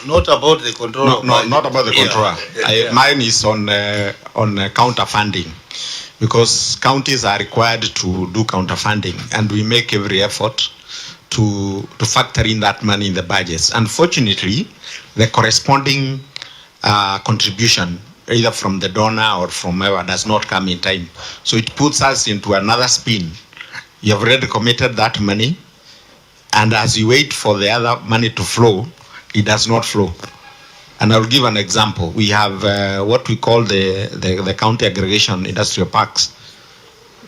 Not about the control. Not about the controller. Mine is on counter funding, because counties are required to do counter funding, and we make every effort to factor in that money in the budgets. Unfortunately, the corresponding contribution, either from the donor or from whoever, does not come in time. So it puts us into another spin. You have already committed that money, and as you wait for the other money to flow, it does not flow. And I'll give an example. We have what we call the county aggregation industrial parks.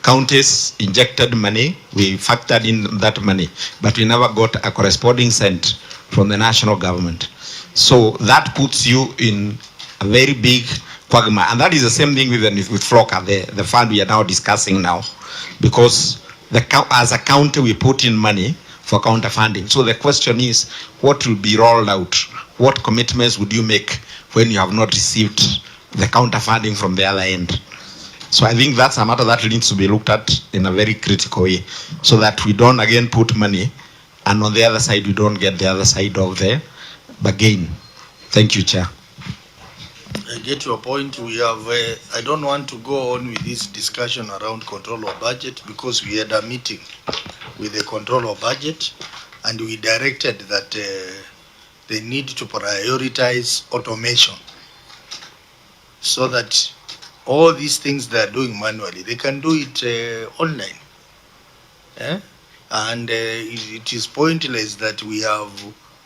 Counties injected money, we factored in that money, but we never got a corresponding cent from the national government. So that puts you in a very big quagmire. And that is the same thing with FLOCA, the fund we are now discussing now, because as a county we put in money for counter funding. So the question is, what will be rolled out? What commitments would you make when you have not received the counter funding from the other end? So I think that's a matter that needs to be looked at in a very critical way, so that we don't again put money and on the other side we don't get the other side of the bargain. Thank you, Chair. I get your point. We have, I don't want to go on with this discussion around control of budget, because we had a meeting with the control of budget and we directed that they need to prioritize automation, so that all these things they are doing manually, they can do it online. And it is pointless that we have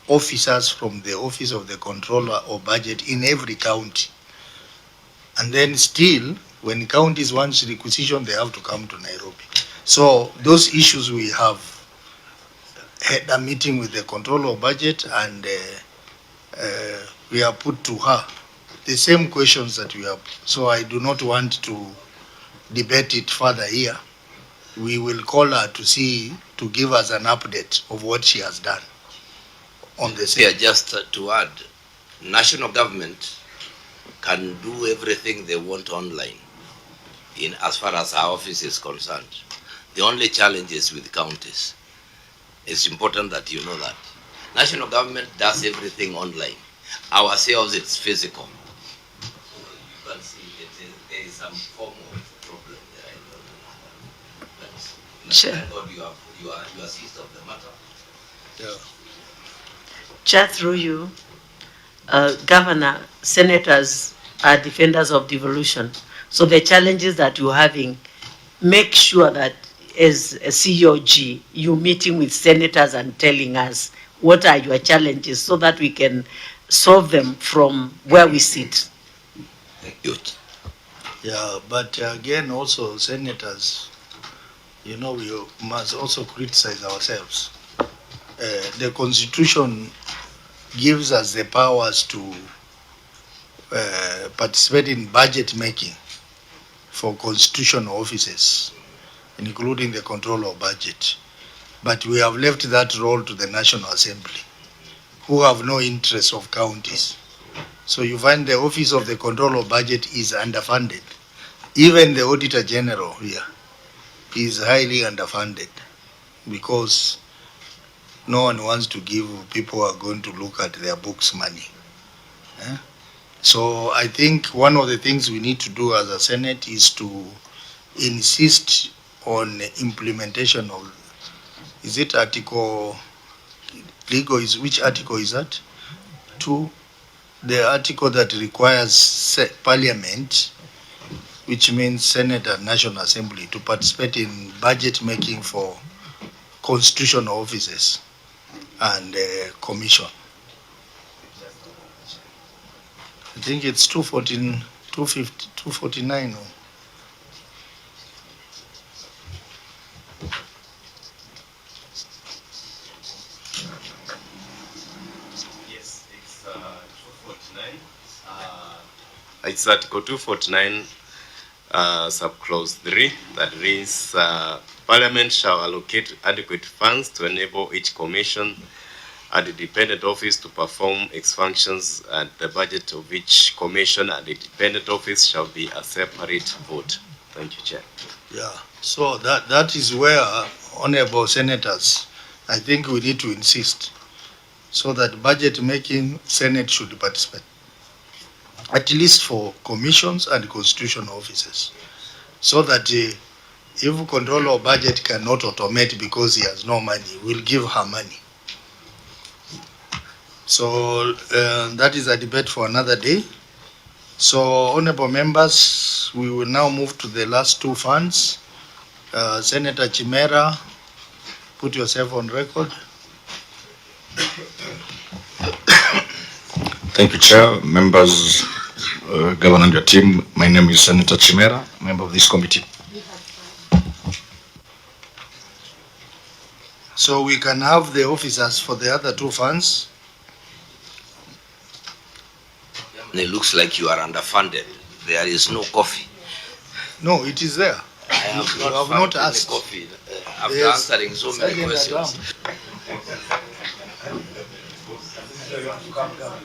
officers from the Office of the Controller of Budget in every county. And then still, when counties want requisition, they have to come to Nairobi. So those issues we have had a meeting with the Controller of Budget, and we have put to her the same questions that we have. So I do not want to debate it further here. We will call her to give us an update of what she has done on the same. Yeah, just to add, national government can do everything they want online as far as our office is concerned. The only challenge is with counties. It's important that you know that. National government does everything online. Ourselves, it's physical. You can see there is some form of problem there. I don't know. But Sure. I thought you are seized of the matter. Yeah. Chair, through you, Governor, senators are defenders of devolution. So the challenges that you're having, make sure that as a COG, you're meeting with senators and telling us what are your challenges, so that we can solve them from where we sit. Thank you. Yeah, but again, also senators, you know, we must also criticize ourselves. The Constitution gives us the powers to participate in budget making for constitutional offices, including the control of budget. But we have left that role to the National Assembly, who have no interest of counties. So you find the Office of the Control of Budget is underfunded. Even the Auditor General here is highly underfunded, because no one wants to give people who are going to look at their books money. So I think one of the things we need to do as a Senate is to insist on implementation of, is it article, legal is, which article is that? 2, the article that requires Parliament, which means Senate and National Assembly, to participate in budget making for constitutional offices and commission. I think it's 249. Yes, it's 249. It's Article 249, subclause 3, that reads, Parliament shall allocate adequate funds to enable each commission and the dependent office to perform its functions, and the budget of each commission and the dependent office shall be a separate vote. Thank you, Chair. Yeah, so that is where, honorable senators, I think we need to insist, so that budget making Senate should participate, at least for commissions and constitutional offices, so that if controller of budget cannot automate because he has no money, we'll give her money. So that is a debate for another day. So, honorable members, we will now move to the last two funds. Senator Chimera, put yourself on record. Thank you, Chair, members, Governor and your team. My name is Senator Chimera, member of this committee. So we can have the officers for the other two funds. It looks like you are underfunded. There is no coffee. No, it is there. I have You not have not found any asked. coffee after Yes. answering so many Sergeant questions. Adam.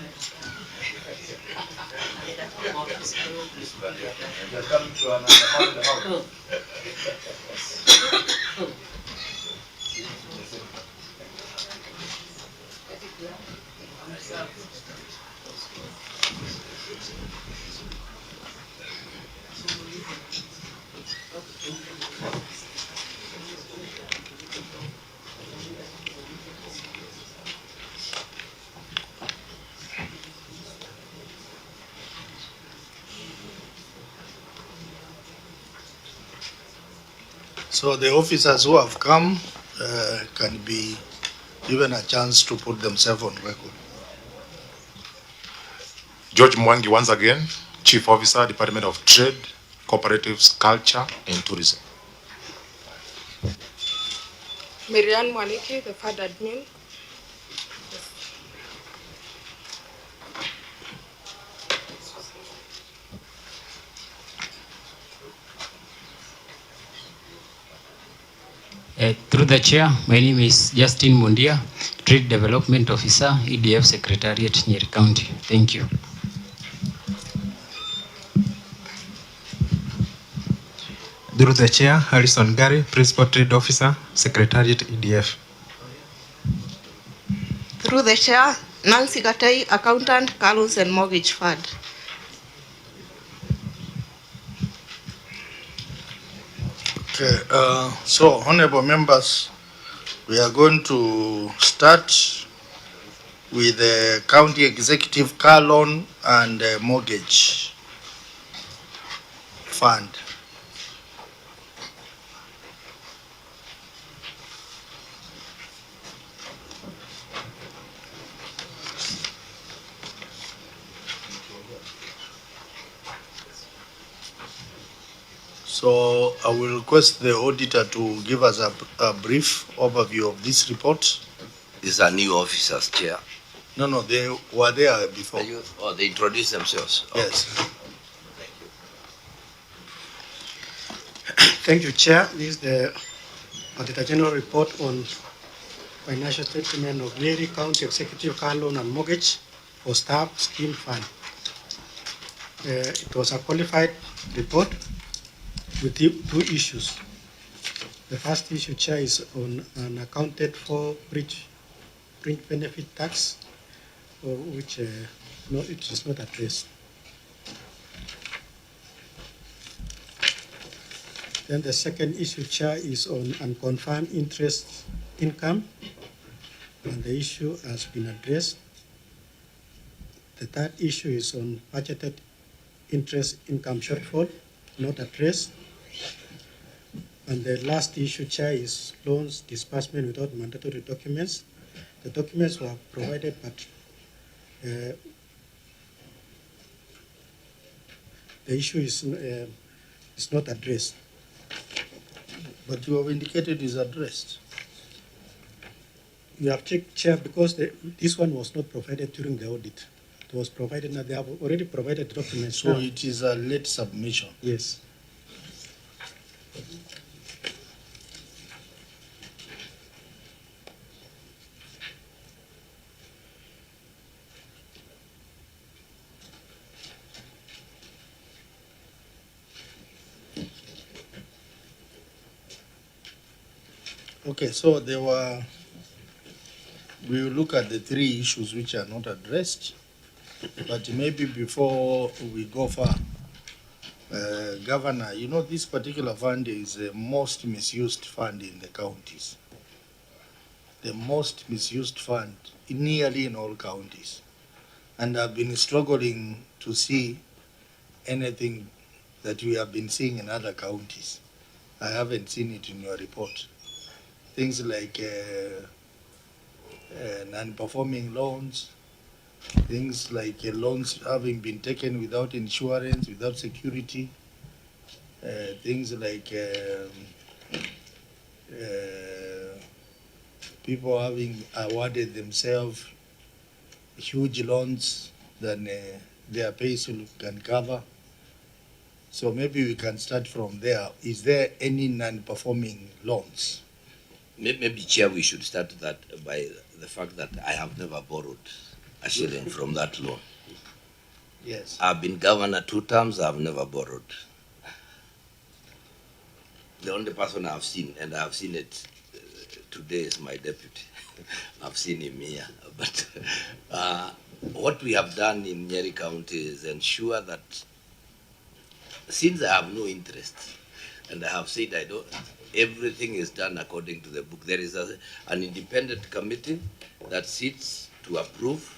So the officers who have come can be given a chance to put themselves on record. George Mwangi, once again, Chief Officer, Department of Trade, Cooperatives, Culture and Tourism. Miriam Mwaniki, the FAD admin. Through the chair, my name is Justin Mundia, Trade Development Officer, EDF Secretariat, Nyeri County. Thank you. Through the chair, Harrison Gary, Principal Trade Officer, Secretariat, EDF. Through the chair, Nancy Gatei, Accountant, Carlos and Mortgage FAD. Okay, so honorable members, we are going to start with the county executive car loan and mortgage fund. So I will request the auditor to give us a brief overview of this report. These are new officers, Chair. No, they were there before. They introduced themselves. Yes. Thank you, Chair. This is the Auditor General report on financial statement of Nyeri County Executive Car Loan and Mortgage for Staff Scheme Fund. It was a qualified report with two issues. The first issue, Chair, is on unaccounted for fringe benefit tax, which no, it is not addressed. Then the second issue, Chair, is on unconfirmed interest income, and the issue has been addressed. The third issue is on budgeted interest income shortfall, not addressed. And the last issue, Chair, is loans disbursement without mandatory documents. The documents were provided, but the issue is not addressed. But you have indicated is addressed. You have checked, Chair, because this one was not provided during the audit. It was provided, now they have already provided documents. So now. it is a late submission. Yes. Okay, so there were we will look at the three issues which are not addressed, but maybe before we go far, Governor, you know this particular fund is the most misused fund in the counties. The most misused fund nearly in all counties. And I've been struggling to see anything that we have been seeing in other counties. I haven't seen it in your report. Things like non-performing loans, things like loans having been taken without insurance, without security, things like people having awarded themselves huge loans than their pay slip can cover. So maybe we can start from there. Is there any non-performing loans? Maybe, Chair, we should start that by the fact that I have never borrowed a shilling from that loan. Yes. I've been governor 2 terms, I've never borrowed. The only person I've seen, and I've seen it today, is my deputy. I've seen him here. But what we have done in Nyeri County is ensure that since I have no interest, and I have said everything is done according to the book. There is an independent committee that sits to approve.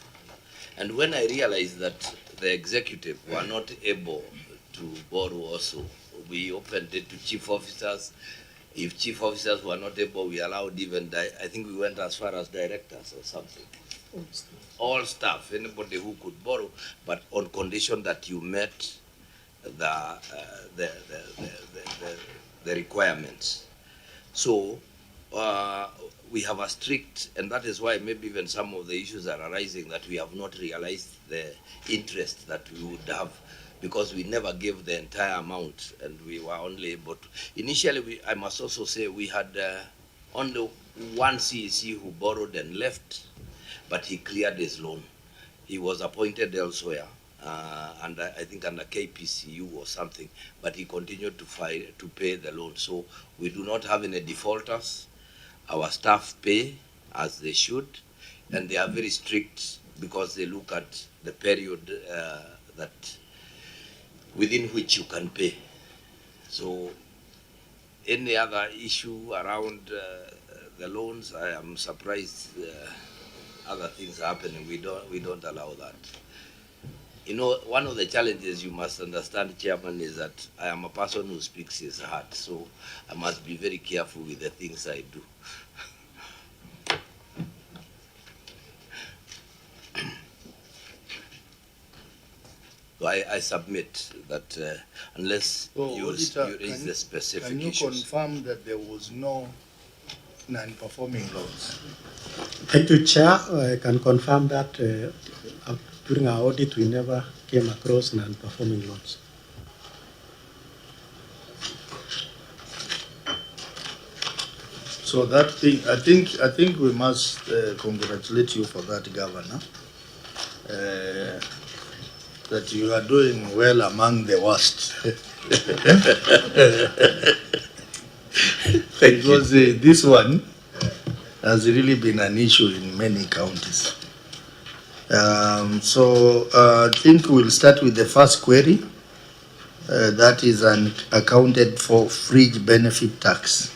And when I realized that the executive were not able to borrow also, we opened it to chief officers. If chief officers were not able, we allowed even, I think we went as far as directors or something. All staff, anybody who could borrow, but on condition that you met the requirements. So we have a strict, and that is why maybe even some of the issues are arising, that we have not realized the interest that we would have, because we never gave the entire amount, and we were only able to. Initially, I must also say we had only one CEC who borrowed and left, but he cleared his loan. He was appointed elsewhere. And I think under KPCU or something, but he continued to pay the loan. So we do not have any defaulters. Our staff pay as they should, and they are very strict because they look at the period that within which you can pay. So any other issue around the loans, I am surprised other things are happening. We don't allow that. You know, one of the challenges you must understand, Chairman, is that I am a person who speaks his heart, so I must be very careful with the things I do. So I submit that unless you raise the specific issues. Can you issues. confirm that there was no non-performing loans? Thank you, Chair. I can confirm that during our audit, we never came across non-performing loans. So that thing, I think we must congratulate you for that, Governor. That you are doing well among the worst. Because this one has really been an issue in many counties. So I think we'll start with the first query. That is an accounted for fringe benefit tax.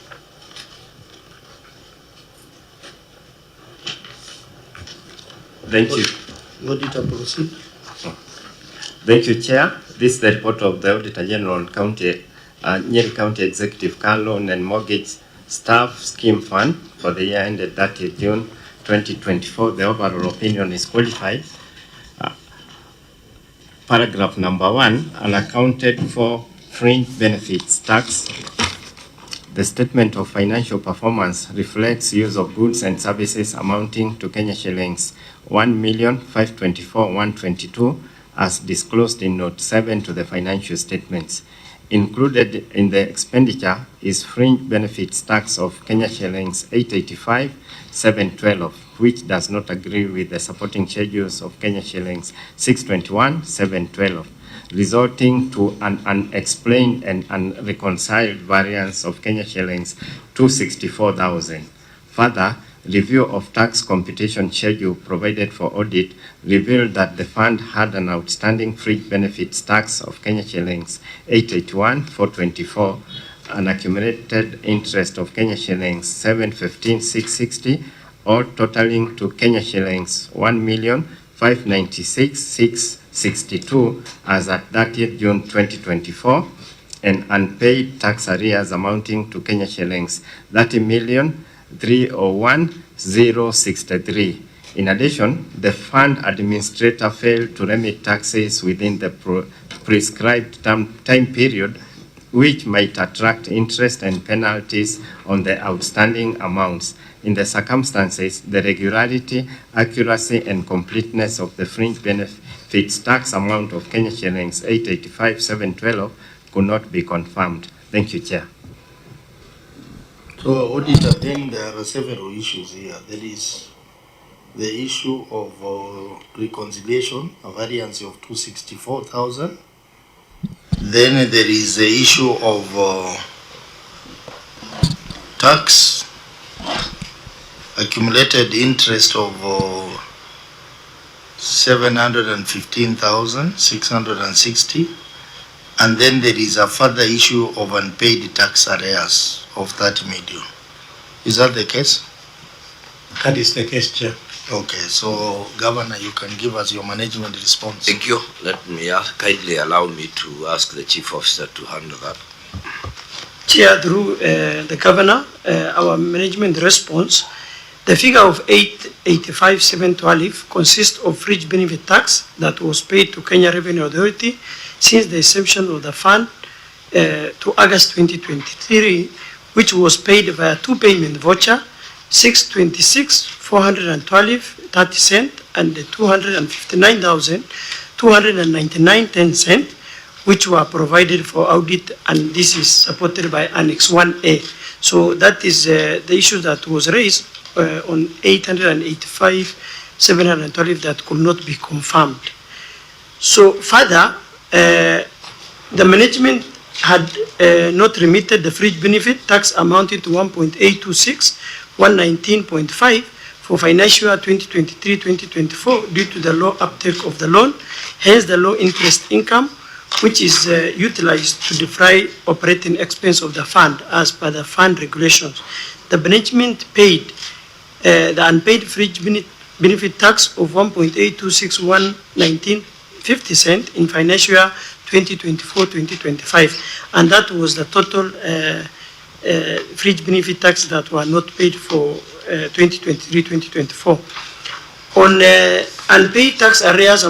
Thank you. Auditor, proceed. Thank you, Chair. This is the report of the Auditor General on Nyeri County Executive Car Loan and Mortgage Staff Scheme Fund for the year ended 30th June 2024. The overall opinion is qualified. Paragraph number 1, unaccounted for fringe benefits tax. The statement of financial performance reflects use of goods and services amounting to Kenya shillings 1,524,122 as disclosed in Note 7 to the financial statements. Included in the expenditure is fringe benefits tax of Kenya shillings 885,712, which does not agree with the supporting schedules of Kenya shillings 621,712, resulting to an unexplained and unreconciled variance of Kenya shillings 264,000. Further, review of tax computation schedule provided for audit revealed that the fund had an outstanding fringe benefits tax of Kenya shillings 881,424, an accumulated interest of Kenya shillings 715,660, all totaling to Kenya shillings 1,596,662 as at 30th June 2024, and unpaid tax arrears amounting to Kenya shillings 30,301,063. In addition, the fund administrator failed to remit taxes within the prescribed time period, which might attract interest and penalties on the outstanding amounts. In the circumstances, the regularity, accuracy, and completeness of the fringe benefits tax amount of Kenya shillings 885,712 could not be confirmed. Thank you, Chair. So, Auditor, then there are several issues here. There is the issue of reconciliation, a variance of 264,000. Then there is the issue of tax, accumulated interest of 715,660. And then there is a further issue of unpaid tax arrears of that medium. Is that the case? That is the case, Chair. Okay, so Governor, you can give us your management response. Thank you. Let me kindly allow me to ask the Chief Officer to handle that. Chair, through the Governor, our management response, the figure of 885,712 consists of fringe benefit tax that was paid to Kenya Revenue Authority since the inception of the fund to August 2023, which was paid via two payment voucher, 626,412.30 and 259,299.10, which were provided for audit, and this is supported by Annex 1A. So that is the issue that was raised on 885,712 that could not be confirmed. So further, the management had not remitted the fringe benefit tax amounting to 1.826, 119.5 for financial year 2023-2024 due to the low uptake of the loan, hence the low interest income, which is utilized to defray operating expense of the fund as per the fund regulations. The management paid the unpaid fringe benefit tax of 1.826,119.50 in financial year 2024-2025, and that was the total fringe benefit tax that were not paid for 2023-2024. On unpaid tax arrears